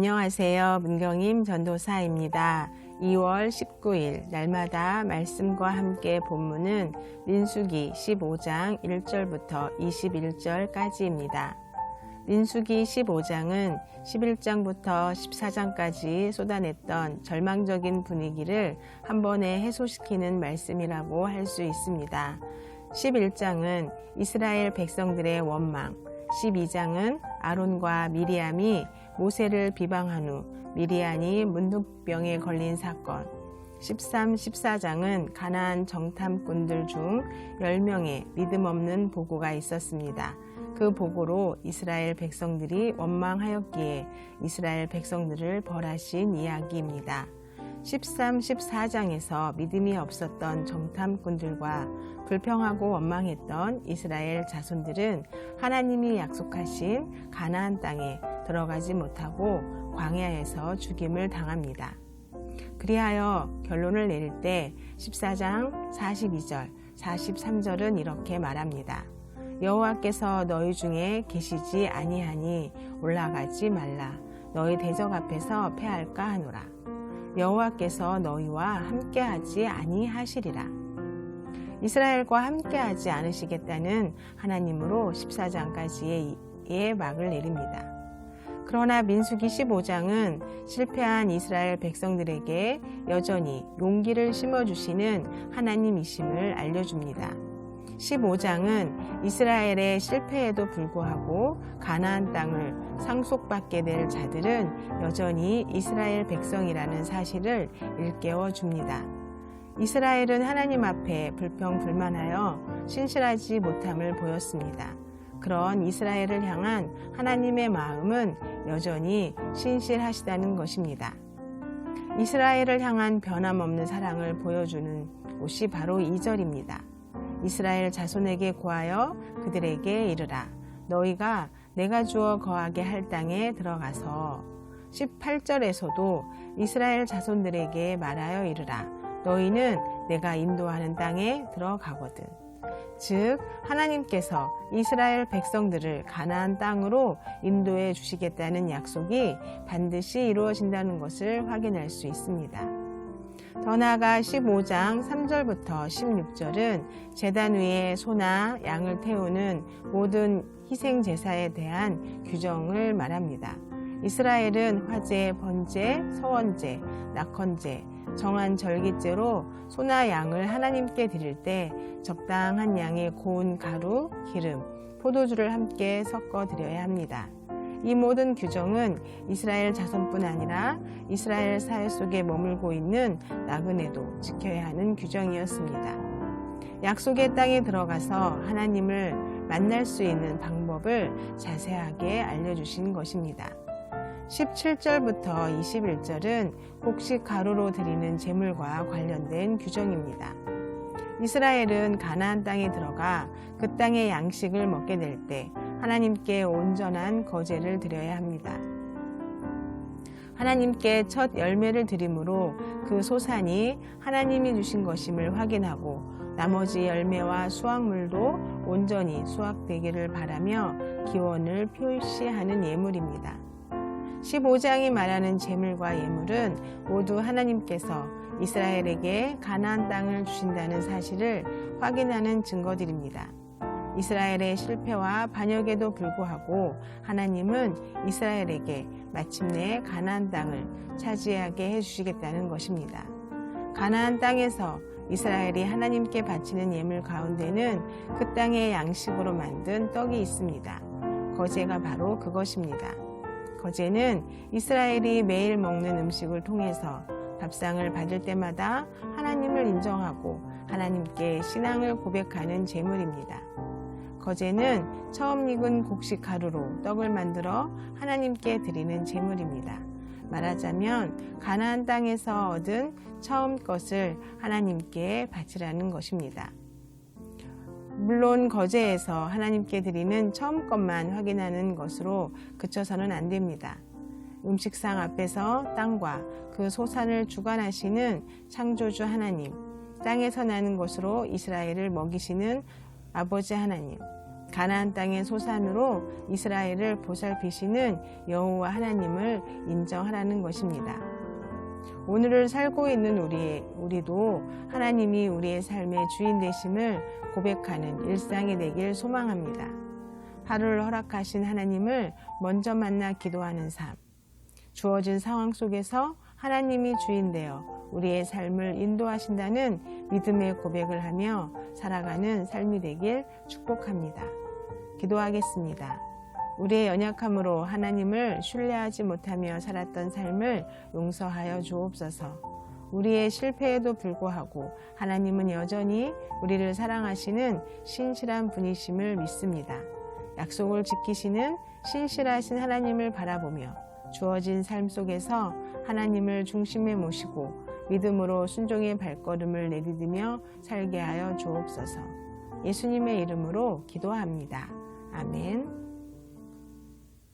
안녕하세요. 문경임 전도사입니다. 2월 19일 날마다 말씀과 함께 본문은 민수기 15장 1절부터 21절까지입니다. 민수기 15장은 11장부터 14장까지 쏟아냈던 절망적인 분위기를 한 번에 해소시키는 말씀이라고 할 수 있습니다. 11장은 이스라엘 백성들의 원망, 12장은 아론과 미리암이 모세를 비방한 후 미리암이 문둥병에 걸린 사건, 13, 14장은 가나안 정탐꾼들 중 10명의 믿음 없는 보고가 있었습니다. 그 보고로 이스라엘 백성들이 원망하였기에 이스라엘 백성들을 벌하신 이야기입니다. 13, 14장에서 믿음이 없었던 정탐꾼들과 불평하고 원망했던 이스라엘 자손들은 하나님이 약속하신 가나안 땅에 들어가지 못하고 광야에서 죽임을 당합니다. 그리하여 결론을 내릴 때 14장 42절, 43절은 이렇게 말합니다. 여호와께서 너희 중에 계시지 아니하니 올라가지 말라. 너희 대적 앞에서 패할까 하노라. 여호와께서 너희와 함께하지 아니하시리라. 이스라엘과 함께하지 않으시겠다는 하나님으로 14장까지의 막을 내립니다. 그러나 민수기 15장은 실패한 이스라엘 백성들에게 여전히 용기를 심어주시는 하나님이심을 알려줍니다. 15장은 이스라엘의 실패에도 불구하고 가나안 땅을 상속받게 될 자들은 여전히 이스라엘 백성이라는 사실을 일깨워 줍니다. 이스라엘은 하나님 앞에 불평불만하여 신실하지 못함을 보였습니다. 그런 이스라엘을 향한 하나님의 마음은 여전히 신실하시다는 것입니다. 이스라엘을 향한 변함없는 사랑을 보여주는 곳이 바로 2절입니다. 이스라엘 자손에게 고하여 그들에게 이르라. 너희가 내가 주어 거하게 할 땅에 들어가서 18절에서도 이스라엘 자손들에게 말하여 이르라. 너희는 내가 인도하는 땅에 들어가거든. 즉 하나님께서 이스라엘 백성들을 가나안 땅으로 인도해 주시겠다는 약속이 반드시 이루어진다는 것을 확인할 수 있습니다. 더 나아가 15장 3절부터 16절은 제단 위에 소나 양을 태우는 모든 희생 제사에 대한 규정을 말합니다. 이스라엘은 화제, 번제, 서원제, 낙헌제, 정한 절기제로 소나 양을 하나님께 드릴 때 적당한 양의 고운 가루, 기름, 포도주를 함께 섞어 드려야 합니다. 이 모든 규정은 이스라엘 자손뿐 아니라 이스라엘 사회 속에 머물고 있는 나그네도 지켜야 하는 규정이었습니다. 약속의 땅에 들어가서 하나님을 만날 수 있는 방법을 자세하게 알려주신 것입니다. 17절부터 21절은 곡식 가루로 드리는 제물과 관련된 규정입니다. 이스라엘은 가나안 땅에 들어가 그 땅의 양식을 먹게 될 때 하나님께 온전한 거제를 드려야 합니다. 하나님께 첫 열매를 드림으로 그 소산이 하나님이 주신 것임을 확인하고 나머지 열매와 수확물도 온전히 수확되기를 바라며 기원을 표시하는 예물입니다. 15장이 말하는 제물과 예물은 모두 하나님께서 이스라엘에게 가나안 땅을 주신다는 사실을 확인하는 증거들입니다. 이스라엘의 실패와 반역에도 불구하고 하나님은 이스라엘에게 마침내 가나안 땅을 차지하게 해주시겠다는 것입니다. 가나안 땅에서 이스라엘이 하나님께 바치는 예물 가운데는 그 땅의 양식으로 만든 떡이 있습니다. 거제가 바로 그것입니다. 거제는 이스라엘이 매일 먹는 음식을 통해서 밥상을 받을 때마다 하나님을 인정하고 하나님께 신앙을 고백하는 제물입니다. 거제는 처음 익은 곡식 가루로 떡을 만들어 하나님께 드리는 제물입니다. 말하자면 가나안 땅에서 얻은 처음 것을 하나님께 바치라는 것입니다. 물론 거제에서 하나님께 드리는 처음 것만 확인하는 것으로 그쳐서는 안 됩니다. 음식상 앞에서 땅과 그 소산을 주관하시는 창조주 하나님, 땅에서 나는 것으로 이스라엘을 먹이시는 아버지 하나님, 가나안 땅의 소산으로 이스라엘을 보살피시는 여호와 하나님을 인정하라는 것입니다. 오늘을 살고 있는 우리도 하나님이 우리의 삶의 주인 되심을 고백하는 일상이 되길 소망합니다. 하루를 허락하신 하나님을 먼저 만나 기도하는 삶, 주어진 상황 속에서 하나님이 주인 되어 우리의 삶을 인도하신다는 믿음의 고백을 하며 살아가는 삶이 되길 축복합니다. 기도하겠습니다. 우리의 연약함으로 하나님을 신뢰하지 못하며 살았던 삶을 용서하여 주옵소서. 우리의 실패에도 불구하고 하나님은 여전히 우리를 사랑하시는 신실한 분이심을 믿습니다. 약속을 지키시는 신실하신 하나님을 바라보며 주어진 삶 속에서 하나님을 중심에 모시고 믿음으로 순종의 발걸음을 내디디며 살게 하여 주옵소서. 예수님의 이름으로 기도합니다. 아멘.